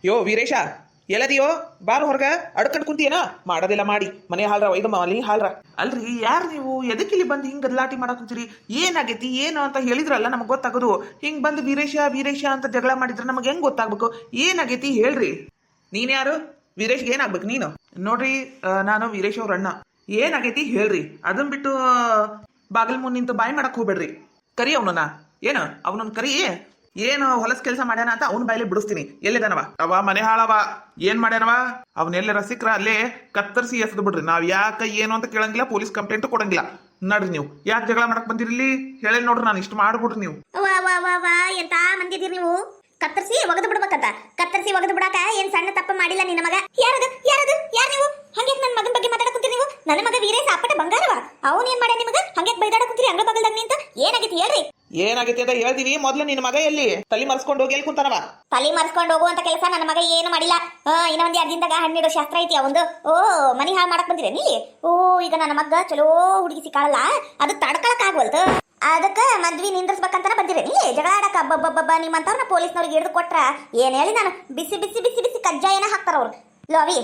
ಯೋ Veeresha ಎಲ್ಲದಿಯೋ bar ಹೊರಗ ಅಡ್ಕಂಡ್ ಕುಂತಿಯೇನ ಮಾಡೋದಿಲ್ಲ ಮಾಡಿ ಮನೆ ಹಾಲ್ರ ಒಯ್ದ ಮನೆ ಹಾಲ್ರ ಅಲ್ರಿ ಯಾರು ನೀವು ಎದಕ್ಕಿಲ್ಲಿ ಬಂದು ಹಿಂಗ್ ಗದ್ಲಾಟಿ ಮಾಡಕ್ ಕುಂತೀರಿ ಏನಾಗೈತಿ ಏನು ಅಂತ ಹೇಳಿದ್ರಲ್ಲ ನಮಗ್ ಗೊತ್ತಾಗೋದು ಹಿಂಗ್ ಬಂದು ವೀರೇಶ ವೀರೇಶ ಅಂತ ಜಗಳ ಮಾಡಿದ್ರೆ ನಮಗ್ ಹೆಂಗ್ ಗೊತ್ತಾಗ್ಬೇಕು ಏನಾಗೈತಿ ಹೇಳ್ರಿ ನೀನ್ ಯಾರು ವೀರೇಶ್ಗೆ ಏನಾಗ್ಬೇಕು ನೀನು ನೋಡ್ರಿ ನಾನು ವೀರೇಶ್ ಅವ್ರ ಅಣ್ಣ ಏನಾಗೈತಿ ಹೇಳ್ರಿ ಅದನ್ ಬಿಟ್ಟು ಬಾಗಿಲ್ ಮುಂದ್ ನಿಂತು ಬಾಯಿ ಮಾಡಕ್ ಹೋಗ್ಬೇಡ್ರಿ ಕರಿ ಅವನನ್ನ ಏನು ಅವನನ್ನ ಕರಿ ಏನು ಹೊಲಸ್ ಕೆಲಸ ಮಾಡ್ಯಾನ ಅಂತ ಅವ್ನ ಬಾಯಿಲೆ ಬಿಡಿಸ್ತೀನಿ ಎಲ್ಲಿದಾನವ ಅವ ಮನೆ ಹಾಳವ ಏನ್ ಮಾಡ್ಯಾನವ ಅವನೆಲ್ಲ ಸಿಕ್ರ ಅಲ್ಲೇ ಕತ್ತರಿಸಿ ಎಸದ್ ಬಿಡ್ರಿ ನಾವ್ ಯಾಕ ಏನು ಅಂತ ಕೇಳಂಗಿಲ್ಲ ಪೊಲೀಸ್ ಕಂಪ್ಲೇಂಟ್ ಕೊಡಂಗಿಲ್ಲ ನಡ್ರಿ ನೀವು ಯಾಕೆ ಜಗಳ ಮಾಡಕ್ ಬಂದಿರಲಿ ಹೇಳಿ ನೋಡ್ರಿ ನಾನು ಇಷ್ಟು ಮಾಡ್ಬಿಡ್ರಿ ನೀವು ಎಂತ ಮಂದಿದೀರಿ ನೀವು ಕತ್ತರಿಸಿ ಒಗದು ಬಿಡ್ಬೇಕಂತ ಕತ್ತರಿಸಿ ಒಗದು ಬಿಡಾಕ ಏನ್ ಸಣ್ಣ ತಪ್ಪ ಮಾಡಿಲ್ಲ ನಿನ್ನ ಮಗ ಯಾರದು ಯಾರದು ಯಾರು ನೀವು ಹಂಗೆ ನನ್ನ ಮಗನ ಬಗ್ಗೆ ಮಾತಾಡಕ್ ಕುಂತೀರಿ ನೀವು ನನ್ನ ಮಗ ವೀರೇಶ ಅಪ್ಪಟ ಬಂಗಾರವ ಅವನ್ ಏನ್ ಮಾಡ್ಯ ನಿಮಗ ಹಂಗೆ ಬೈದಾಡ ಕುಂತೀರಿ ಅಂಗಳ ಬಗಲ್ದಾಗ ನಿಂತ ಏನಾಗಿತ್ತು ಹೇಳ್ರಿ ಏನಾಗೈತಿ ಅಂತ ಹೇಳ್ತೀವಿ ಮೊದ್ಲು ನಿನ್ನ ಮಗ ಎಲ್ಲಿ ತಲೆ ಮರ್ಸ್ಕೊಂಡು ಹೋಗಿ ಎಲ್ಲಿ ಕುಂತಾನವ ತಲೆ ಮರ್ಸ್ಕೊಂಡು ಹೋಗುವಂತ ಕೆಲಸ ನನ್ನ ಮಗ ಏನು ಮಾಡಿಲ್ಲ ಇನ್ನ ಒಂದ್ 2 ದಿನದಾಗ ಹಣ್ಣಿಡೋ ಶಾಸ್ತ್ರ ಐತಿ ಅವಂದು ಮನಿ ಹಾಳು ಮಾಡಕ್ ಬಂದಿರೇ ನೀ ಈಗ ನನ್ನ ಮಗ ಚಲೋ ಹುಡುಗಿ ಸಿಕ್ಕಾಳಲ್ಲ ಅದು ತಡ್ಕೊಳಕ್ ಆಗ್ವಲ್ತು ಅದಕ್ಕೆ ಮದ್ವಿ ನಿಂದ್ರಿಸ್ಬೇಕಂತಾನೆ ಬಂದಿರೇ ನೀ ಜಗಳಾಡಕ ಅಬ್ಬಬ್ಬಬ್ಬ ನಿಮ್ಮಂತವ್ರನ್ನ ಪೊಲೀಸ್ನವ್ರಿಗೆ ಹಿಡಿದು ಕೊಟ್ರ ಏನ್ ಹೇಳಿ ನಾನು ಬಿಸಿ ಬಿಸಿ ಬಿಸಿ ಬಿಸಿ ಕಜ್ಜಾಯನ ಹಾಕ್ತಾರ ಅವ್ರು ಲೋವಿ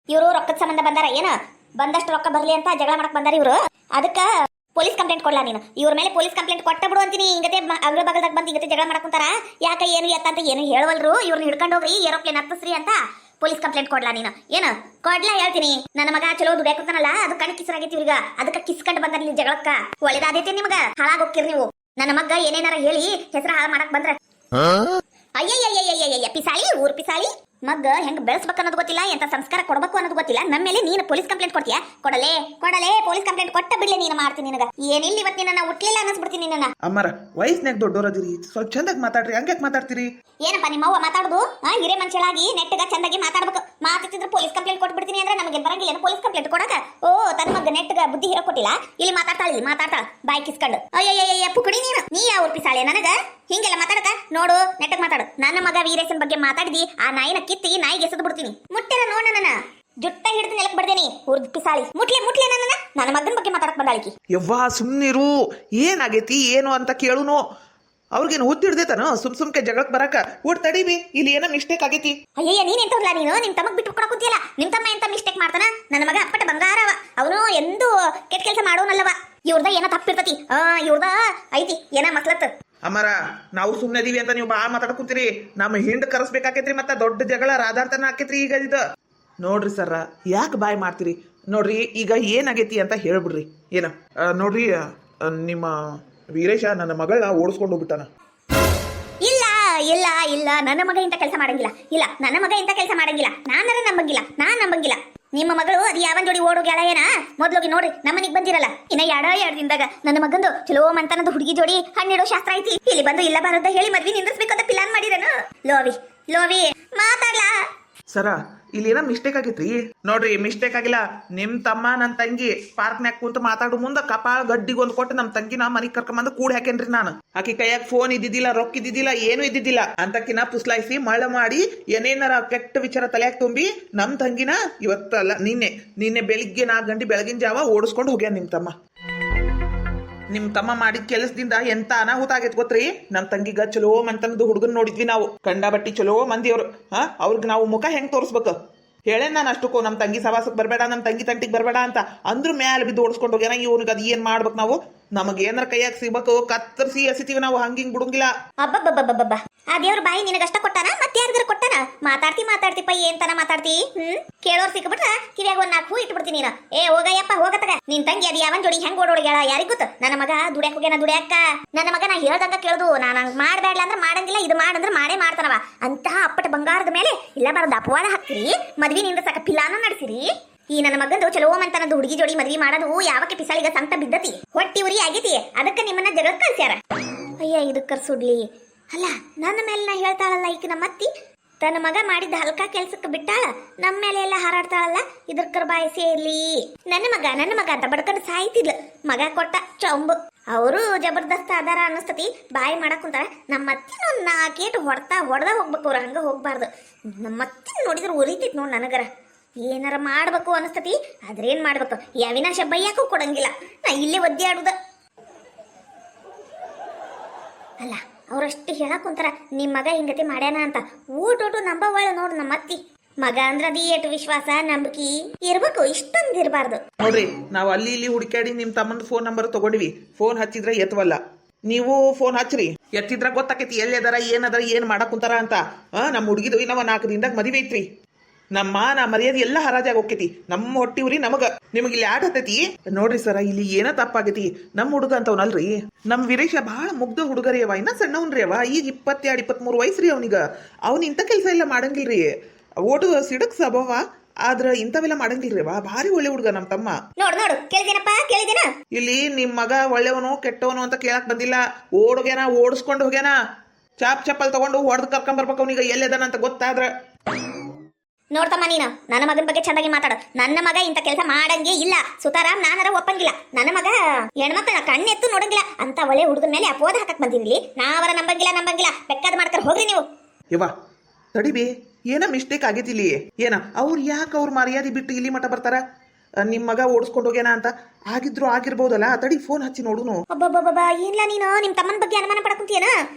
ಇವರು ರೊಕ್ಕದ ಸಂಬಂಧ ಬಂದಾರ ಏನ ಬಂದಷ್ಟು ರೊಕ್ಕ ಬರ್ಲಿ ಅಂತ ಜಗಳ ಮಾಡಕ್ ಬಂದಾರ ಇವ್ರು ಅದಕ್ಕ ಪೊಲೀಸ್ ಕಂಪ್ಲೇಂಟ್ ಕೊಡ್ಲಾ ನೀನು ಇವ್ರ ಮೇಲೆ ಪೊಲೀಸ್ ಕಂಪ್ಲೇಂಟ್ ಕೊಟ್ಟ ಬಿಡು ಅಂತೀನಿ ಹಿಂಗತೆ ಅಗ್ರ ಬಗಲ್ದಾಗ ಬಂದು ಹಿಂಗತೆ ಜಗಳ ಮಾಡಕುಂತಾರ ಯಾಕ ಏನು ಎತ್ತಂತ ಏನು ಹೇಳವಲ್ರು ಇವ್ರನ್ನ ಹಿಡ್ಕೊಂಡು ಹೋಗ್ರಿ ಏರೋಪ್ಲೇನ್ ಹತ್ತಿಸ್ರಿ ಅಂತ ಪೊಲೀಸ್ ಕಂಪ್ಲೇಂಟ್ ಕೊಡ್ಲಾ ನೀನು ಏನು ಕೊಡ್ಲಾ ಹೇಳ್ತೀನಿ ನನ್ನ ಮಗ ಚಲೋ ದುಡಿಯಾಕುತ್ತಾನಲ್ಲ ಅದು ಕಣ್ ಕಿಸರಾಗೈತಿ ಇವ್ರಿಗ ಅದಕ್ಕೆ ಕಿಸ್ಕೊಂಡ್ ಬಂದಾರ ಇಲ್ಲಿ ಜಗಳಕ್ಕ ಒಳ್ಳೇದಾದೈತಿ ನಿಮ್ಗ ಹಾಳಾಗೋಗ್ತಿರಿ ನೀವು ನನ್ನ ಮಗ ಏನೇನಾರ ಹೇಳಿ ಹೆಸರು ಹಾಳು ಮಾಡಕ್ ಬಂದ್ರ ಅಯ್ಯಯ್ಯಯ್ಯಯ್ಯಯ್ಯ ಪಿಸಾಳಿ ಊರ್ ಪಿಸಾಳಿ ಮಗ್ಗ ಹೆಂಗ್ ಬೆಳೆಸ್ಬೇಕು ಅನ್ನೋದು ಗೊತ್ತಿಲ್ಲ ಎಂತ ಸಂಸ್ಕಾರ ಕೊಡಬೇಕು ಅನ್ನೋದು ಗೊತ್ತಿಲ್ಲ ನಮ್ಮ ಮೇಲೆ ನೀನು ಪೊಲೀಸ್ ಕಂಪ್ಲೇಂಟ್ ಕೊಡ್ತೀಯಾ ಕೊಡಲೇ ಪೊಲೀಸ್ ಕಂಪ್ಲೇಂಟ್ ಕೊಟ್ಟ ಬಿಡ್ಲೆ ನೀನು ಮಾಡ್ತೀನಿ ನಿನಗ ಏನಿಲ್ಲ ಇವತ್ತು ನಿನ್ನ ಹುಟ್ಲಿಲ್ಲ ಅನ್ನಿಸ್ಬಿಡ್ತೀನಿ ನಿನ್ನ ಅಮ್ಮರ ವಯಸ್ಸಿನಾಗ ದೊಡ್ಡೋರದಿರಿ ಸ್ವಲ್ಪ ಚಂದಾಗಿ ಮಾತಾಡ್ರಿ ಹಂಗ್ಯಾಕ್ ಮಾತಾಡ್ತೀರಿ ಏನಪ್ಪ ನಿಮ್ಮವ್ವ ಮಾತಾಡುದು ಹಿರೇ ಮನುಷ್ಯಳಾಗಿ ನೆಟ್ಟಗ ಚಂದಾಗಿ ಮಾತಾಡ್ಬೇಕು ಮಾತಾಡ್ತಿದ್ರೆ ಪೊಲೀಸ್ ಕಂಪ್ಲೇಂಟ್ ಕೊಟ್ಬಿಡ್ತೀನಿ ಅಂದ್ರೆ ನಮಗೆ ಬರಂಗಿಲ್ಲ ಪೊಲೀಸ್ ಕಂಪ್ಲೇಂಟ್ ಕೊಡಕ ತನ್ನ ಮಗ ನೆಟ್ಟಗ ಬುದ್ಧಿ ಹೇಳ ಕೊಟ್ಟಿಲ್ಲ ಇಲ್ಲಿ ಮಾತಾಡ್ತಾಳ ಬಾಯ್ ಕಿಸ್ಕೊಂಡು ಅಯ್ಯಯ್ಯಯ್ಯ ಪುಕಡಿ ನೀ ಯಾವ ಪಿಸಾಳೆ ನನಗ ಹಿಂಗೆಲ್ಲ ಮಾತಾಡಕ ನೋಡು ನೆಟ್ಟಗ್ ಮಾತಾಡು ನನ್ನ ಮಗ ವೀರೇಶನ್ ಬಗ್ಗೆ ಮಾತಾಡಿದಿ ಆ ನಾಯಿನ ಕಿತ್ತಿ ನಾಯಿಗೆ ಎಸೆದು ಬಿಡ್ತೀನಿ ಮುಟ್ಟಿರ ನೋಡ ನನ್ನ ಜುಟ್ಟ ಹಿಡಿದು ನೆಲಕ್ ಬಿಡ್ದೇನಿ ಉರ್ದ್ ಪಿಸಾಳಿ ಮುಟ್ಲೆ ನನ್ನ ಮಗನ ಬಗ್ಗೆ ಮಾತಾಡಕ್ ಬಂದಾಳಿಕಿ ಯವ್ವಾ ಸುಮ್ನಿರು ಏನಾಗೈತಿ ಏನು ಅಂತ ಕೇಳುನು ಅವ್ರಿಗೇನು ಹುದ್ದಿಡ್ದೇತಾನ ಸುಮ್ಕೆ ಜಗಳಕ್ ಬರಕ ಊಟ ತಡೀವಿ ಇಲ್ಲಿ ಏನೋ ಮಿಸ್ಟೇಕ್ ಆಗೈತಿ ಅಯ್ಯಯ್ಯ ನೀನ್ ಎಂತಲ್ಲ ನೀನು ನಿಮ್ ತಮ್ಮಗ್ ಬಿಟ್ಟು ಕೊಡಕ್ ಕುಂತಿಯಲ್ಲ ನಿಮ್ ತಮ್ಮ ಎಂತ ಮಿಸ್ಟೇಕ್ ಮಾಡ್ತಾನ ನನ್ನ ಮಗ ಅಪ್ಪಟ ಬಂಗಾರವ ಅವನು ಎಂದು ಕೆಟ್ಟ ಕೆಲಸ ಮಾಡೋನಲ್ಲವ ಇವ್ರದ ಏನೋ ತಪ್ಪಿರ್ತತಿ ಇವ್ರದ ಐತಿ ಏನ ಮಕ್ಳತ್ ಅಮ್ಮರ ನಾವು ಸುಮ್ಮನೆ ಅದೀವಿ ಅಂತ ನೀವು ಬಾ ಮಾತಾಡ್ಕೊಂತೀರಿ ನಮ್ಮ ಹಿಂಡ್ ಕರೆಸ್ಬೇಕಾಕೈತ್ರಿ ಮತ್ತೆ ದೊಡ್ಡ ಜಗಳ ರಾಧಾಂತನ ಆಕೈತ್ರಿ ಈಗ ಇದು ನೋಡ್ರಿ ಸರ ಯಾಕೆ ಬಾಯ್ ಮಾಡ್ತೀರಿ ನೋಡ್ರಿ ಈಗ ಏನಾಗೈತಿ ಅಂತ ಹೇಳ್ಬಿಡ್ರಿ ಏನ ನೋಡ್ರಿ ನಿಮ್ಮ ವೀರೇಶ ನನ್ನ ಮಗಳನ್ನ ಓಡಿಸ್ಕೊಂಡು ಹೋಗ್ಬಿಟ್ಟಾನ ಇಲ್ಲ ನನ್ನ ಮಗ ಇಂತ ಕೆಲಸ ಮಾಡಂಗಿಲ್ಲ ಇಲ್ಲ ನನ್ನ ಮಗ ಇಂತ ಕೆಲಸ ಮಾಡಂಗಿಲ್ಲ ನಾನ್ ನಂಬಂಗಿಲ್ಲ ನಿಮ್ಮ ಮಗಳು ಅದು ಯಾವನ್ ಜೋಡಿ ಓಡೋಗ್ಯಾಳ ಏನ ಮೊದ್ಲೋಗಿ ನೋಡ್ರಿ ನಮ್ಮನಿಗೆ ಬಂದಿರಲ್ಲ ಇನ್ನ 2 ದಿನದಾಗ ನನ್ನ ಮಗಂದು ಚಲೋ ಮಂತನದ ಹುಡುಗಿ ಜೋಡಿ ಹಣ್ಣಿಡೋ ಶಾಸ್ತ್ರ ಐತಿ ಇಲ್ಲಿ ಬಂದು ಇಲ್ಲ ಬರೋದ ಹೇಳಿ ಮದ್ವಿ ನಿಂದಿರ್ಸ್ಬೇಕಂತ ಪ್ಲಾನ್ ಮಾಡಿರನು ಲೋವಿ ಮಾತಾಡ್ಲಾ ಸರ ಇಲ್ಲಿ ಏನೋ ಮಿಸ್ಟೇಕ್ ಆಗೈತ್ರಿ ನೋಡ್ರಿ ಮಿಸ್ಟೇಕ್ ಆಗಿಲ್ಲ ನಿಮ್ ತಮ್ಮ ನನ್ನ ತಂಗಿ ಪಾರ್ಕ್ನ್ಯಾಗ ಕುಂತ ಮಾತಾಡೋ ಮುಂದ ಕಪಾಳ ಗಡ್ಡಿಗೆ ಒಂದು ಕೊಟ್ಟು ನಮ್ಮ ತಂಗಿನ ಮನಿಗ್ ಕರ್ಕೊಂಬಂದು ಕೂಡಿ ಹಾಕೇನ್ರಿ ನಾನು ಆಕಿ ಕೈಯಾಗ ಫೋನ್ ಇದ್ದಿದ್ದಿಲ್ಲ ರೊಕ್ಕ ಇದ್ದಿದ್ದಿಲ್ಲ ಏನು ಇದ್ದಿದ್ದಿಲ್ಲ ಅಂತಕಿನ ಪುಸ್ಲಾಯಿಸಿ ಮಳ್ಳ ಮಾಡಿ ಏನೇನಾರ ಕೆಟ್ಟ ವಿಚಾರ ತಲೆಯಾಗ ತುಂಬಿ ನಮ್ ತಂಗಿನ ಇವತ್ತಲ್ಲ ನಿನ್ನೆ ಬೆಳಿಗ್ಗೆ 4 ಗಂಟೆ ಬೆಳಗಿನ ಜಾವ ಓಡಿಸ್ಕೊಂಡು ಹೋಗ್ಯಾನ ನಿಮ್ ತಮ್ಮ ಮಾಡಿದ ಕೆಲಸದಿಂದ ಎಂತ ಅನಾಹುತ ಆಗೈತ್ ಗೊತ್ತ್ರಿ ನಮ್ ತಂಗಿಗ ಚಲೋ ಮಂತನದು ಹುಡುಗನ್ ನೋಡಿದ್ವಿ ನಾವು ಕಂಡಬಟ್ಟಿ ಚಲೋ ಮಂದಿಯವ್ರು ಅವ್ರಿಗೆ ನಾವು ಮುಖ ಹೆಂಗ್ ತೋರಿಸ್ಬೇಕು ಹೇಳೇನ್ ನಾನು ಅಷ್ಟಕ್ಕೂ ನಮ್ ತಂಗಿ ಸವಾಸಕ್ ಬರ್ಬೇಡ ನಮ್ ತಂಗಿ ತಂಟಿಗೆ ಬರ್ಬೇಡ ಅಂತ ಅಂದ್ರ ಮ್ಯಾಲ ಬಿದ್ದು ಓಡಿಸ್ಕೊಂಡು ಹೋಗ್ಯಾನ ಇವ್ನಿಗೆ ಅದ್ ಏನ್ ಮಾಡ್ಬೇಕು ನಾವು ನಮಗ್ ಏನಾರ ಕೈಯಾಗ ಸಿಗ್ಬೇಕು ಕತ್ತರಿಸಿ ಎಸಿತೀವಿ ನಾವು ಹಂಗಿಂಗ್ ಬಿಡುಂಗಿಲ್ಲ ಅಬ್ಬಬ್ಬಬ್ಬಬ್ಬ ಆ ದೇವ್ರ ಬಾಯಿ ನಿನಗಷ್ಟ ಕೊಟ್ಟಾನ ಮತ್ತೆ ಯಾರಿಗಾರ ಕೊಟ್ಟಾನ ಮಾತಾಡ್ತಿಪ್ಪ ಏನ್ತನ ಮಾತಾಡ್ತಿ ಕೇಳೋರ್ ಸಿಕ್ಬಿಟ್ರ ಕಿವಿಯಾಗ 4 ಹೂ ಇಟ್ಬಿಡ್ತೀನಿ ನೀನು ಹೋಗಯ್ಯಪ್ಪ ಹೋಗತ್ತಗ ನಿನ್ ತಂಗಿ ಅದ್ ಯಾವನ್ ಜೋಡಿ ಹೆಂಗ್ ಓಡೋಡ್ಯಾಳ ಯಾರಿಗ್ ಗೊತ್ತು ನನ್ನ ಮಗ ದುಡ್ಯಾಕ ಹೋಗ್ಯಾನ ದುಡ್ಯಾಕ ನನ್ನ ಮಗ ನಾ ಹೇಳ್ದಂಗ ಕೇಳುದು ನಾನು ಹಂಗ್ ಮಾಡ್ಬೇಡ್ಲ ಅಂದ್ರೆ ಮಾಡಂಗಿಲ್ಲ ಇದು ಮಾಡಂದ್ರೆ ಮಾಡೇ ಮಾಡ್ತಾನವ ಅಂತಹ ಅಪ್ಪಟ ಬಂಗಾರದ ಮೇಲೆ ಇಲ್ಲ ಬಾರದ ಅಪವಾದ ಹಾಕ್ತಿರಿ ಮದ್ವಿ ನಿಂದ ಸಾಕ ಪಿಲಾನ ನಡೆಸಿರಿ ಈ ನನ್ನ ಮಗಂದು ಚಲೋ ಮಂತನದು ಹುಡುಗಿ ಜೋಡಿ ಮದ್ವಿ ಮಾಡೋದು ಯಾವಕ್ಕೆ ಪಿಸಾಳಿಗ ಸಂಕಟ ಬಿದ್ದತಿ ಹೊಟ್ಟಿ ಉರಿ ಆಗೈತಿ ಅದಕ್ಕೆ ನಿಮ್ಮನ್ನ ಜಗತ್ ಕಳ್ಸ್ಯಾರ ಅಯ್ಯ ಇದಕ್ಕೆ ಕರ್ಸುಡ್ಲಿ ಅಲ್ಲ ನನ್ನ ಮೇಲೆ ನಾ ಹೇಳ್ತಾಳಲ್ಲ ಈಗ ನಮ್ಮ ಅತ್ತಿ ತನ್ನ ಮಗ ಮಾಡಿದ ಹಲ್ಕ ಕೆಲ್ಸಕ್ಕೆ ಬಿಟ್ಟಾಳ ನಮ್ಮ ಮೇಲೆ ಎಲ್ಲ ಹಾರಾಡ್ತಾಳಲ್ಲ ಇದ್ರ ಕರ್ಬಾಯಿ ಸೇರ್ಲಿ ನನ್ನ ಮಗ ಅಂತ ಬಡ್ಕೊಂಡು ಸಾಯ್ತಿದ್ಲು ಮಗ ಕೊಟ್ಟ ಚೊಂಬು ಅವರು ಜಬರ್ದಸ್ತ್ ಅದಾರ ಅನ್ನಿಸ್ತತಿ ಬಾಯಿ ಮಾಡಕ್ ಕುಂತಾರ ನಮ್ಮ ಅತ್ತಿನ ಒಂದು 4 ಏಟು ಹೊಡೆದ ಹೋಗ್ಬೇಕು ಅವ್ರ ಹಂಗ ಹೋಗ್ಬಾರ್ದು ನಮ್ಮ ಅತ್ತಿನ ನೋಡಿದ್ರೆ ಉರಿತೈತಿ ನೋಡ್ ನನಗರ ಏನಾರ ಮಾಡ್ಬೇಕು ಅನಿಸ್ತತಿ ಆದ್ರೇನ್ ಮಾಡ್ಬೇಕು ಯಾವಿನಾಶ ಬೈಯಾಕೂ ಕೊಡಂಗಿಲ್ಲ ನಾ ಇಲ್ಲೇ ಒದ್ದೆ ಆಡುದ ಅಲ್ಲ ಅವ್ರಷ್ಟು ಹೇಳಕ್ ಕುಂತಾರ ನಿಮ್ ಮಗ ಹಿಂಗತಿ ಮಾಡ್ಯಾನ ಅಂತ ಊಟೋಟು ನಂಬವಳ ನೋಡ್ ನಮ್ಮ ಅತ್ತಿ ಮಗ ಅಂದ್ರ ಅದಿ ಏಟು ವಿಶ್ವಾಸ ನಂಬಿಕೆ ಇರ್ಬೇಕು ಇಷ್ಟೊಂದು ಇರಬಾರ್ದು ನೋಡ್ರಿ ನಾವು ಅಲ್ಲಿ ಇಲ್ಲಿ ಹುಡುಕಾಡಿ ನಿಮ್ ತಮ್ಮಂದು ಫೋನ್ ನಂಬರ್ ತಗೊಂಡಿವಿ ಫೋನ್ ಹಚ್ಚಿದ್ರೆ ಎತ್ತವಲ್ಲ ನೀವು ಫೋನ್ ಹಚ್ಚ್ರಿ ಎತ್ತಿದ್ರ ಗೊತ್ತಾಕೈತಿ ಎಲ್ಲೆದಾರ ಏನದಾರ ಏನ್ ಮಾಡಕ್ ಕುಂತಾರ ಅಂತ ನಮ್ಮ ಹುಡುಗಿದು ಇನ್ನವ 4 ದಿನದಾಗ ಮದುವೆ ಐತ್ರಿ ನಮ್ಮ ನಾ ಮರ್ಯಾದೆ ಎಲ್ಲ ಹರಾಜಾಗ ಹೋಗ್ತೈತಿ ನಮ್ಮ ಹೊಟ್ಟಿವ್ರಿ ನಮಗ ನಿಮಗೆ ಇಲ್ಲಿ ಯಾಕೆ ಹತ್ತೈತಿ ನೋಡ್ರಿ ಸರ ಇಲ್ಲಿ ಏನ ತಪ್ಪಾಗೈತಿ ನಮ್ಮ ಹುಡುಗ ಅಂತವನಲ್ರಿ ನಮ್ ವೀರೇಶ ಬಹಳ ಮುಗ್ಧ ಹುಡುಗರಿ ಅವ ಇನ್ನ ಸಣ್ಣವನ್ರಿ ಅವ ಈಗ 22-23 ವಯಸ್ಸ್ರಿ ಅವನಿಗ ಅವ್ನ ಇಂಥ ಕೆಲಸ ಎಲ್ಲ ಮಾಡಂಗಿಲ್ರಿ ಓಟು ಸಿಡಕ್ ಸ್ವಭಾವ ಆದ್ರ ಇಂಥವೆಲ್ಲ ಮಾಡಂಗಿಲ್ರಿ ಅವ ಭಾರಿ ಒಳ್ಳೆ ಹುಡುಗ ನಮ್ ತಮ್ಮ ನೋಡು ಕೇಳಿದೇನಪ್ಪ ಕೇಳಿದೇನ ಇಲ್ಲಿ ನಿಮ್ ಮಗ ಒಳ್ಳೆವನು ಕೆಟ್ಟವನು ಅಂತ ಕೇಳಕ್ ಬಂದಿಲ್ಲ ಓಡ್ಗ್ಯಾನ ಓಡಿಸ್ಕೊಂಡು ಹೋಗ್ಯಾನ ಚಾಪ್ ಚಪ್ಪಲ್ ತಗೊಂಡು ಹೊಡೆದ್ ಕರ್ಕೊಂಡ್ ಬರ್ಬೇಕು ಅವನಿಗ ಎಲ್ಲೆದಾನ ಅಂತ ಗೊತ್ತಾದ್ರ ನೋಡ್ತಮ್ಮ ನೀನು ನನ್ನ ಮಗನ ಬಗ್ಗೆ ಚಂದಾಗಿ ಮಾತಾಡು ನನ್ನ ಮಗ ಇಂಥ ಕೆಲಸ ಮಾಡಂಗೆ ಇಲ್ಲ ಸುತಾರಾಮ್ ನಾನರ ಒಪ್ಪಂಗಿಲ್ಲ ನನ್ನ ಮಗ ಹೆಣ್ಮಕ್ಳ ಕಣ್ಣೆತ್ತು ನೋಡಂಗಿಲ್ಲ ಅಂತ ಒಳ್ಳೆ ಹುಡುಗನ ಮೇಲೆ ಅಪೋದ ಹಾಕಕ್ ಬಂದಿರ್ಲಿ ನಾವರ ನಂಬಂಗಿಲ್ಲ ಬೆಕ್ಕಾದ ಮಾಡ್ತಾರ ಹೋಗ್ರಿ ನೀವು ಯವ್ವ ತಡಿಬಿ ಏನ ಮಿಸ್ಟೇಕ್ ಆಗೈತಿ ಇಲ್ಲಿ ಏನ ಅವ್ರು ಯಾಕೆ ಅವ್ರ ಮರ್ಯಾದೆ ಬಿಟ್ಟು ಇಲ್ಲಿ ಮಠ ಬರ್ತಾರ ನಿಮ್ ಮಗ ಓಡಿಸ್ಕೊಂಡು ಹೋಗ್ಯಾನ ಅಂತ ಆಗಿದ್ರು ಆಗಿರ್ಬೋದಲ್ಲ ತಡಿ ಫೋನ್ ಹಚ್ಚಿ ನೋಡುನು ಒಬ್ಬೊಬ್ಬೊಬ್ಬ ಏನ್ಲ ನೀನು ನಿಮ್ ತಮ್ಮನ ಬಗ್ಗೆ ಅನುಮಾನ ಪಡಕುಂತೀಯನ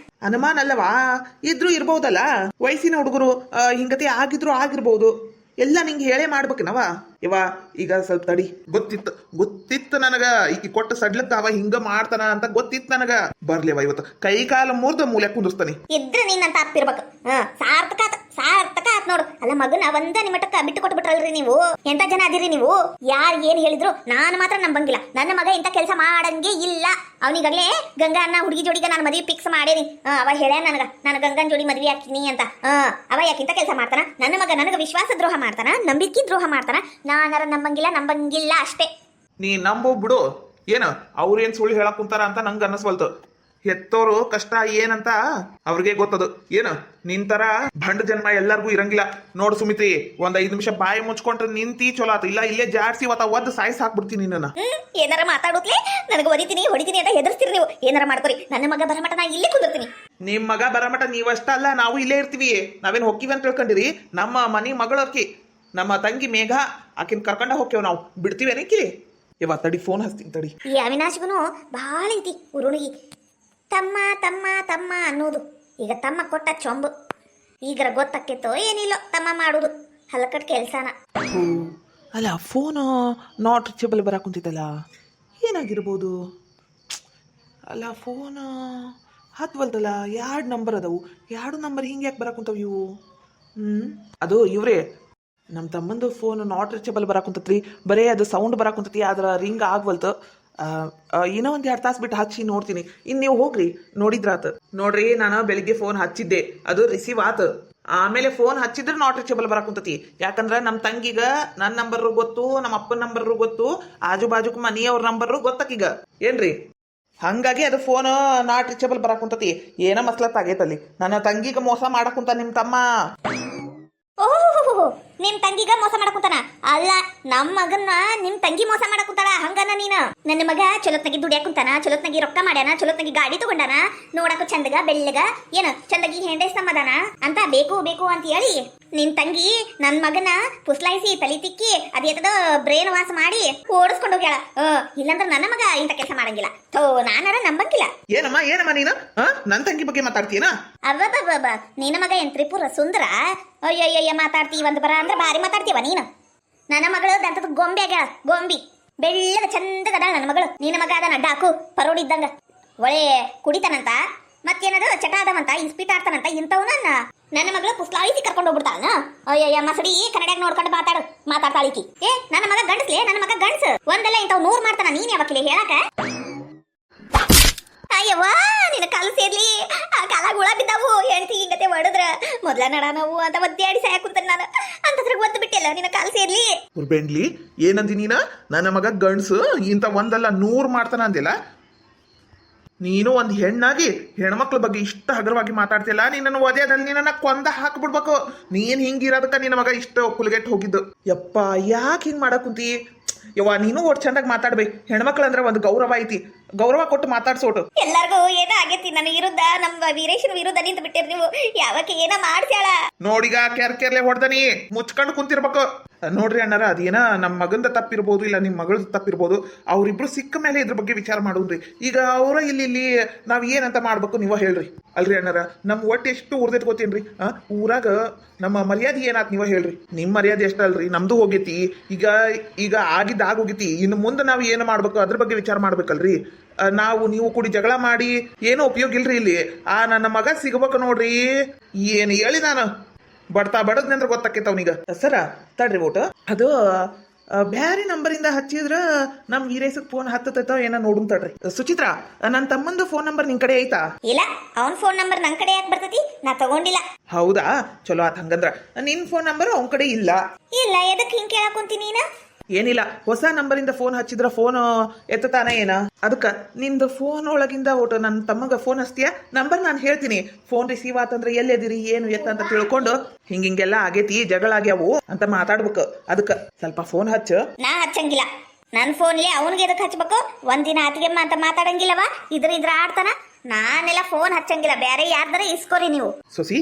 ಅನುಮಾನ ಅಲ್ಲವಾ ಇದ್ರು ಇರ್ಬೋದಲ್ಲ ವಯಸ್ಸಿನ ಹುಡುಗರು ಹಿಂಗತಿ ಆಗಿದ್ರು ಆಗಿರ್ಬೋದು ಎಲ್ಲ ನಿಂಗೆ ಹೇಳೇ ಮಾಡ್ಬೇಕನವ ಇವ ಈಗ ಸ್ವಲ್ಪ ತಡಿ ಗೊತ್ತಿತ್ತು ನನಗ ಈಗ ಕೊಟ್ಟ ಸಡ್ಲತ್ತಾವ ಹಿಂಗ ಮಾಡ್ತಾನ ಅಂತ ಗೊತ್ತಿತ್ತು ನನಗ ಬರ್ಲಿವ ಇವತ್ತು ಕೈ ಕಾಲ ಮುರ್ದ ಮೂಲೆ ಕುಂದಿರ್ತಾನೆ ಇದ್ರೆ ನೀನಂತ ಅಪ್ಪಿರ್ಬೇಕು ಸಾರ್ಥಕ ಆತ್ ನೋಡು ಅಲ್ಲ ಮಗನ ಒಂದ ನಿಮಟಕ್ಕ ಬಿಟ್ಟು ಕೊಟ್ಟು ಬಿಟ್ರಲ್ರಿ ನೀವು ಎಂತ ಜನ ಅದಿರಿ ನೀವು ಯಾರು ಏನ್ ಹೇಳಿದ್ರು ನಾನು ಮಾತ್ರ ನಂಬಂಗಿಲ್ಲ ನನ್ನ ಮಗ ಇಂತ ಕೆಲಸ ಮಾಡಂಗೆ ಇಲ್ಲ ಅವನಿಗಾಗ್ಲೇ ಗಂಗಾ ಅನ್ನ ಹುಡುಗಿ ಜೋಡಿಗ ನಾನು ಮದುವೆ ಫಿಕ್ಸ್ ಮಾಡೇನಿ ಅವ ಹೇಳ್ಯ ನನಗ ನಾನು ಗಂಗನ್ ಜೋಡಿ ಮದ್ವೆ ಹಾಕಿನಿ ಅಂತ ಅವ ಯಾಕಿಂತ ಕೆಲಸ ಮಾಡ್ತಾನ ನನ್ನ ಮಗ ನನಗ ವಿಶ್ವಾಸ ದ್ರೋಹ ಮಾಡ್ತಾನ ನಂಬಿಕೆ ದ್ರೋಹ ಮಾಡ್ತಾನ ನಾನರ ನಂಬಂಗಿಲ್ಲ ಅಷ್ಟೇ ನೀ ನಂಬೋ ಬಿಡು ಏನ ಅವ್ರೇನ್ ಸುಳ್ಳು ಹೇಳಕ್ ಕುಂತಾರ ಅಂತ ನಂಗೆ ಅನ್ನಿಸ್ವಲ್ತು ಹೆತ್ತೋರು ಕಷ್ಟ ಏನಂತ ಅವ್ರಿಗೆ ಗೊತ್ತದು ಏನು ನಿಂತರ ಭಂಡ ಜನ್ಮ ಎಲ್ಲರಿಗೂ ಇರಂಗಿಲ್ಲ ನೋಡು ಸುಮಿತ್ರಿ ಒಂದ್ 5 ನಿಮಿಷ ಬಾಯಿ ಮುಚ್ಕೊಂಡ್ರೆ ನಿಂತಿ ಚಲೋ ಆತ ಇಲ್ಲ ಇಲ್ಲೇ ಜಾಡ್ಸಿ ಒದ್ದು ಸಾಯ್ಸ್ ಹಾಕ್ಬಿಡ್ತೀನಿ ನಿನ್ನ ಏನಾರ ಮಾತಾಡೋತ್ಲೆ ನನಗೆ ಹೊಡಿತೀನಿ ಅಂತ ಹೆದರ್ಸ್ತೀರಿ ನೀವು ಏನಾರ ಮಾಡ್ಕೊರಿ ನನ್ನ ಮಗ ಬರಮಟ ನಾ ಇಲ್ಲೇ ಕುಂದಿರ್ತೀನಿ ನಿಮ್ ಮಗ ಬರಮಟ ನೀವಷ್ಟ ಅಲ್ಲ ನಾವು ಇಲ್ಲೇ ಇರ್ತೀವಿ ನಾವೇನ್ ಹೊಕ್ಕಿವಿ ಅಂತ ತಿಳ್ಕೊಂಡಿರಿ ನಮ್ಮ ಮನಿ ಮಗಳರ್ಕಿ ನಮ್ಮ ತಂಗಿ ಮೇಘ ಆಕಿನ್ ಕರ್ಕೊಂಡ ಹೋಗ್ತೇವ್ ನಾವು ಬಿಡ್ತೀವೇನಕ್ಕಿ ಇವ ತಡಿ ಫೋನ್ ಹಚ್ತೀನಿ ತಡಿ ಈ ಅವಿನಾಶ್ಗೂ ಬಹಳ ಐತಿ ಉರುಣಿಗಿ ತಮ್ಮ ಅನ್ನೋದು ಈಗ ತಮ್ಮ ಕೊಟ್ಟ ಚೊಂಬು ಈಗ ಗೊತ್ತಾಕೈತೋ ಏನಿಲ್ಲೋ ತಮ್ಮ ಮಾಡುದು ಹಲಕಟ್ ಕೆಲ್ಸನ ಅಲ್ಲ ಫೋನ್ ನಾಟ್ ರೀಚಬಲ್ ಬರಾಕುಂತಿತ್ತಲ್ಲ ಏನಾಗಿರ್ಬೋದು ಅಲ್ಲ ಫೋನ್ ಹತ್ವಲ್ದಲ್ಲ 2 ನಂಬರ್ ಅದಾವು 2 ನಂಬರ್ ಹಿಂಗೆ ಯಾಕೆ ಬರಾಕುಂತಾವ ಇವು ಅದು ಇವ್ರೇ ನಮ್ಮ ತಮ್ಮಂದು ಫೋನ್ ನಾಟ್ ರೀಚಬಲ್ ಬರಾಕುಂತತ್ರಿ ಬರೇ ಅದು ಸೌಂಡ್ ಬರಾಕುಂತತಿ ಆದ್ರ ರಿಂಗ್ ಆಗ್ವಲ್ತು ಇನ್ನೂ ಒಂದು 2 ತಾಸು ಬಿಟ್ಟು ಹಚ್ಚಿ ನೋಡ್ತೀನಿ ಇನ್ನು ನೀವು ಹೋಗ್ರಿ ನೋಡಿದ್ರಾತ ನೋಡ್ರಿ ನಾನು ಬೆಳಿಗ್ಗೆ ಫೋನ್ ಹಚ್ಚಿದ್ದೆ ಅದು ರಿಸೀವ್ ಆತ ಆಮೇಲೆ ಫೋನ್ ಹಚ್ಚಿದ್ರೆ ನಾಟ್ ರೀಚಬಲ್ ಬರಾಕುಂತತಿ ಯಾಕಂದ್ರೆ ನಮ್ಮ ತಂಗಿಗ ನನ್ನ ನಂಬರ್ ಗೊತ್ತು ನಮ್ಮ ಅಪ್ಪನ ನಂಬರ್ ಗೊತ್ತು ಆಜು ಬಾಜುಕ್ ಮನಿಯವ್ರ ನಂಬರ್ ಗೊತ್ತಕೀಗ ಏನ್ರಿ ಹಂಗಾಗಿ ಅದು ಫೋನ್ ನಾಟ್ ರೀಚಬಲ್ ಬರಾಕುಂತತಿ ಏನ ಮಸ್ಲತ್ ಆಗೈತಲ್ಲಿ ನನ್ನ ತಂಗಿಗ ಮೋಸ ಮಾಡಕುಂತ ನಿಮ್ಮ ತಮ್ಮ ಓಹೋ ನಿಮ್ ತಂಗಿಗ ಮೋಸ ಮಾಡಕುಂತಾನ ಅಲ್ಲ ನಮ್ಮ ಮಗನ್ನ ನಿಮ್ ತಂಗಿ ಮೋಸ ಮಾಡಕುಂತಾಳ ಹಂಗನ ನೀನು ನನ್ನ ಮಗ ಚಲೋತ್ನಾಗಿ ದುಡಿಯಾಕುಂತಾನ ಚಲೋತ್ನಾಗಿ ರೊಕ್ಕ ಮಾಡ್ಯಾನ ಚಲೋತ್ನಾಗಿ ಗಾಡಿ ತಗೊಂಡಾನ ನೋಡಕ ಚಂದಗ ಬೆಳ್ಳಗ ಏನ ಚಂದಗಿ ಹೆಂಡೆ ಸಮಾಧಾನ ಅಂತ ಬೇಕು ಅಂತ ಹೇಳಿ ನಿನ್ ತಂಗಿ ನನ್ ಮಗನ ಪುಸ್ಲಾಯಿಸಿ ತಲಿ ತಿಕ್ಕಿ ಅದೇತದ ಬ್ರೇನ್ ವಾಸ್ ಮಾಡಿ ಓಡಿಸ್ಕೊಂಡು ಹೋಗ್ಯಾಳ ಇಲ್ಲಂದ್ರ ನನ್ನ ಮಗ ಇಂತ ಕೆಲಸ ಮಾಡಂಗಿಲ್ಲ ನಾನಾರ ನಂಬಂಗಿಲ್ಲ ಏನಮ್ಮ ನೀನು ನನ್ನ ತಂಗಿ ಬಗ್ಗೆ ಮಾತಾಡ್ತೀಯನ ಅವ್ವ ನಿನ್ನ ಮಗ ಏನ್ ತ್ರಿಪುರ ಸುಂದರ ಅಯ್ಯಯ್ಯ ಮಾತಾಡ್ತೀವಿ ಒಂದು ಬರ ಅಂದ್ರೆ ಬಾರಿ ಮಾತಾಡ್ತೀವ ನೀನು ನನ್ನ ಮಗಳು ದಂತದ ಗೊಂಬೆ ಆಗ್ಯಾಳ ಗೊಂಬಿ ಬೆಳ್ಳಗ ಚಂದದ ಅದಾಳ ನನ್ನ ಮಗಳು ನಿನ್ನ ಮಗ ಅದನ್ನ ಡಾಕು ಪರೋಡಿ ಇದ್ದಂಗ ಒಳ್ಳೆ ಕುಡಿತಾನಂತ ಮತ್ತೇನದ ಚಟ ಆದವಂತ ಇಸ್ಪೀಟ್ ಆಡ್ತಾನಂತ ಇಂಥವ್ನ ನನ್ನ ಮಗಳು ಪುಸ್ಲಾಯಿಸಿ ಕರ್ಕೊಂಡು ಹೋಗ್ಬಿಡ್ತಾಳ ಅಯ್ಯಯ್ಯ ಮಸಡಿ ಕನ್ನಡ ನೋಡ್ಕೊಂಡು ಮಾತಾಡ್ತಾಳಿಕಿ ನನ್ನ ಮಗ ಗಂಡಸ್ಲೆ ನನ್ನ ಮಗ ಗಂಡಸ ಒಂದಲ್ಲ ಇಂಥವ್ 100 ಮಾಡ್ತಾನ ನೀನ್ ಯಾವಕ್ಕಿಲೆ ಹೇಳಕ ಅಯ್ಯವ್ವ ನಿನ್ನ ಕಾಲು ಸೇರ್ಲಿ ಆ ಕಾಲ ಹುಳ ಬಿದ್ದಾವು ಹೇಳ್ತಿ ಹಿಂಗತೆ ಹೊಡೆದ್ರ ಮೊದ್ಲ ನಡ ನಾವು ಅಂತ ಒದ್ದಾಡಿ ಸಾಯಕುಂತ ನಾನು ಅಂತದ್ರ ಒದ್ದು ಬಿಟ್ಟಿಲ್ಲ ನಿನ್ನ ಕಾಲು ಸೇರ್ಲಿ ಬೆಂಡ್ಲಿ ಏನಂದಿ ನೀನ ನನ್ನ ಮಗ ಗಂಡ್ಸು ಇಂತ ಒಂದಲ್ಲ 100 ಮಾಡ್ತಾನ ಅಂದಿಲ್ಲ ನೀನು ಒಂದು ಹೆಣ್ಣಾಗಿ ಹೆಣ್ಮಕ್ಳ ಬಗ್ಗೆ ಇಷ್ಟ ಹಗರವಾಗಿ ಮಾತಾಡ್ತಿಲ್ಲ ನಿನ್ನನ್ನು ಒದೆಯಲ್ಲಿ ನಿನ್ನ ಕೊಂದ ಹಾಕ್ಬಿಡ್ಬೇಕು ನೀನ್ ಹಿಂಗಿರೋದಕ್ಕ ನಿನ್ನ ಮಗ ಇಷ್ಟ ಕುಲ್ಗೆಟ್ ಹೋಗಿದ್ದು ಯಪ್ಪ ಯಾಕೆ ಹಿಂಗ್ ಮಾಡಕ್ ಕುಂತಿ ಯವ್ವ ನೀನು ಒಟ್ಟು ಚಂದಾಗಿ ಮಾತಾಡ್ಬೇಕು ಹೆಣ್ಮಕ್ಳು ಅಂದ್ರೆ ಒಂದು ಗೌರವ ಐತಿ ಗೌರವ ಕೊಟ್ಟು ಮಾತಾಡ್ಸೋಟು. ಎಲ್ಲಾರ್ಗೂ ಏನೋ ಆಗೈತಿ ನನ್ನ ವಿರುದ್ಧ, ನಮ್ಮ ವೀರೇಶನ ವಿರುದ್ಧ ನಿಂತು ಬಿಟ್ಟಿರ್ ನೀವು. ಯಾವಕ್ಕೆ ಏನ ಮಾಡ್ಸ್ಯಾಳ ನೋಡಿಗ ಕೆರ್ಲೆ ಹೊಡ್ದನಿ, ಮುಚ್ಕೊಂಡು ಕುಂತಿರ್ಬೇಕು. ನೋಡ್ರಿ ಅಣ್ಣಾರ, ಅದೇನ ನಮ್ಮ ಮಗಂದ ತಪ್ಪಿರ್ಬೋದು, ಇಲ್ಲ ನಿಮ್ಮ ಮಗಳದ ತಪ್ಪಿರ್ಬೋದು. ಅವ್ರಿಬ್ರು ಸಿಕ್ಕ ಮೇಲೆ ಇದ್ರ ಬಗ್ಗೆ ವಿಚಾರ ಮಾಡೋದ್ರಿ. ಈಗ ಅವರ ಇಲ್ಲಿ ನಾವ್ ಏನಂತ ಮಾಡ್ಬೇಕು ನೀವ ಹೇಳ್ರಿ. ಅಲ್ರಿ ಅಣ್ಣಾರ, ನಮ್ ಒಟ್ಟು ಎಷ್ಟು ಉರ್ದೈತ್ ಗೊತ್ತೇನ್ರಿ? ಊರಾಗ ನಮ್ಮ ಮರ್ಯಾದೆ ಏನಾತ್ ನೀವ ಹೇಳ್ರಿ. ನಿಮ್ ಮರ್ಯಾದೆ ಎಷ್ಟ ಅಲ್ರಿ, ನಮ್ದು ಹೋಗೈತಿ. ಈಗ ಆಗಿದ್ದ ಆಗೋಗೈತಿ. ಇನ್ನು ಮುಂದೆ ನಾವ್ ಏನು ಮಾಡ್ಬೇಕು ಅದ್ರ ಬಗ್ಗೆ ವಿಚಾರ ಮಾಡ್ಬೇಕಲ್ರಿ. ನೀವು ಕೂಡಿ ಜಗಳ ಮಾಡಿ ಏನೋ ಉಪಯೋಗ ಇಲ್ರಿ ಇಲ್ಲಿ. ನನ್ನ ಮಗ ಸಿಗ್ಬೇಕು ನೋಡ್ರಿ. ಏನು ಹೇಳಿ ನಾನು ಬಡದ್ನಿ ಅಂದ್ರೆ ಗೊತ್ತಾಕೈತ ಅವನಿಗ. ಸರ ತಡ್ರಿ ಊಟ ಅದು ಬ್ಯಾರಿ ನಂಬರಿಂದ ಹಚ್ಚಿದ್ರ ನಮ್ ವೀರೇಶಕ್ ಫೋನ್ ಹತ್ತತೈತೋ ಏನೋ ನೋಡುನ್ ತಡ್ರಿ. ಸುಚಿತ್ರಾ, ನನ್ನ ತಮ್ಮಂದು ಫೋನ್ ನಂಬರ್ ನಿನ್ ಕಡೆ ಐತಾ? ಇಲ್ಲ, ಅವನ್ ಫೋನ್ ನಂಬರ್ ನನ್ ಕಡೆ ಯಾಕೆ ಬರ್ತೈತಿ? ನಾ ತಗೊಂಡಿಲ್ಲ. ಹೌದಾ, ಚಲೋ ಆತ್. ಹಂಗಂದ್ರ ನಿನ್ ಫೋನ್ ನಂಬರ್ ಅವನ್ ಕಡೆ ಇಲ್ಲ. ಇಲ್ಲ, ಎದಕ್ ಹಿಂಗ್ ಕೇಳಾಕೊಂತೀನಿ ನೀನ? ಏನಿಲ್ಲ, ಹೊಸ ನಂಬರಿಂದ ಫೋನ್ ಹಚ್ಚಿದ್ರ ಫೋನ್ ಎತ್ತತಾನ ಏನ, ಅದಕ್ಕ ನಿಂದು ಫೋನ್ ಒಳಗಿಂದ ಒಟ್ಟು ನನ್ನ ತಮ್ಮಗ ಫೋನ್ ಹಚ್ತೀಯ, ನಂಬರ್ ನಾನು ಹೇಳ್ತೀನಿ. ಫೋನ್ ರಿಸೀವ್ ಆತಂದ್ರೆ ಎಲ್ಲಿದಿರಿ ಏನು ಎತ್ತ ಅಂತ ತಿಳ್ಕೊಂಡು ಹಿಂಗೆಲ್ಲ ಆಗೇತಿ, ಜಗಳ ಆಗ್ಯಾವು ಅಂತ ಮಾತಾಡ್ಬೇಕು. ಅದಕ್ಕ ಸ್ವಲ್ಪ ಫೋನ್ ಹಚ್ಚ. ನಾ ಹಚ್ಚಂಗಿಲ್ಲ. ನನ್ ಫೋನ್ಲಿ ಅವನ್ಗೆ ಎದಕ್ ಹಚ್ಬೇಕು? ಒಂದಿನ ಆತಿಗೆಮ್ಮ ಅಂತ ಮಾತಾಡಂಗಿಲ್ಲವ. ಇದ್ರ ಆಡ್ತಾನ. ನಾನೆಲ್ಲ ಫೋನ್ ಹಚ್ಚಂಗಿಲ್ಲ. ಬೇರೆ ಯಾರ್ದಾರ ಇಸ್ಕೋರಿ ನೀವು. ಸೊಸಿ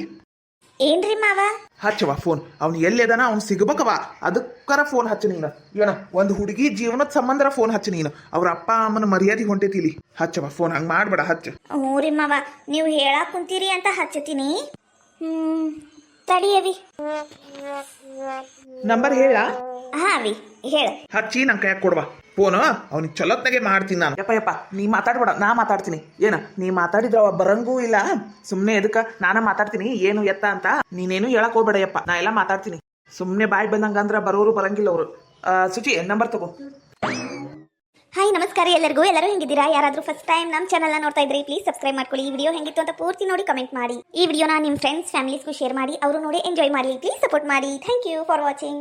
ಏನ್ರಿ ಮಾವ? ಹಚ್ಚವ ಫೋನ್. ಅವ್ನು ಎಲ್ಲಿದಾನ, ಅವ್ನು ಸಿಗ್ಬೇಕವ. ಅದಕ್ಕರ ಫೋನ್ ಹಚ್ಚ ನೀನು. ಏನ ಒಂದು ಹುಡುಗಿ ಜೀವನದ ಸಂಬಂಧರ ಫೋನ್ ಹಚ್ಚ ನೀನು. ಅವ್ರ ಅಪ್ಪ ಅಮ್ಮನ ಮರ್ಯಾದೆ ಹೊಂಟೈತಿ ಇಲ್ಲಿ. ಹಚ್ಚವ ಫೋನ್, ಹಂಗ ಮಾಡ್ಬೇಡ, ಹಚ್ಚ. ಹ್ಞೂರಿ ಮಾವ, ನೀವು ಹೇಳಾಕ್ ಕುಂತೀರಿ ಅಂತ ಹಚ್ಚತೀನಿ. ತಡಿಯವಿ. ನಂಬರ್ ಹೇಳ. ಹಾ ಅವಿ, ಹೇಳು. ಹಚ್ಚಿ ನನ್ ಕೈಯಾಗ ಕೊಡ್ವಾ ಫೋನ್. ಅವ್ನಿಗೆ ಚಲೋತ್ನಾಗೆ ಮಾಡ್ತೀನಿ ನಾನು. ಯಪ್ಪ ನೀ ಮಾತಾಡ್ಬೇಡ, ನಾ ಮಾತಾಡ್ತೀನಿ. ಏನ ನೀ ಮಾತಾಡಿದ್ರ ಅವ ಬರಂಗೂ ಇಲ್ಲ. ಸುಮ್ನೆ ಎದಕ್ಕ ನಾನ ಮಾತಾಡ್ತೀನಿ ಏನು ಎತ್ತ ಅಂತ. ನೀನೇನು ಹೇಳಕ್ ಹೋಗ್ಬೇಡ ಯಪ್ಪ, ನಾ ಎಲ್ಲ ಮಾತಾಡ್ತೀನಿ. ಸುಮ್ನೆ ಬಾಯ್ ಬಂದಂಗಂದ್ರ ಬರೋರು ಬರಂಗಿಲ್ಲ ಅವರು. ಸುಚಿ, ನಂಬರ್ ತಗೋ. ಹಾಯ್, ನಮಸ್ಕಾರ ಎಲ್ಲರಿಗೂ. ಎಲ್ಲರೂ ಹೆಂಗಿದ್ದೀರಾ? ಯಾರಾದ್ರೂ ಫಸ್ಟ್ ಟೈಮ್ ನಮ್ಮ ಚಾನಲ್ನ ನೋಡ್ತಾ ಇದ್ರಿ ಪ್ಲೀಸ್ ಸಬ್ಸ್ಕ್ರೈಬ್ ಮಾಡ್ಕೊಳ್ಳಿ. ಈ ವಿಡಿಯೋ ಹೆಂಗಿತ್ತು ಅಂತ ಪೂರ್ತಿ ನೋಡಿ ಕಮೆಂಟ್ ಮಾಡಿ. ಈ ವಿಡಿಯೋನ ನಿಮ್ಮ ಫ್ರೆಂಡ್ಸ್ ಫ್ಯಾಮಿಲೀಸ್ಗೂ ಶೇರ್ ಮಾಡಿ, ಅವರು ನೋಡಿ ಎಂಜಾಯ್ ಮಾಡಿ. ಪ್ಲೀಸ್ ಸಪೋರ್ಟ್ ಮಾಡಿ. Thank you for watching.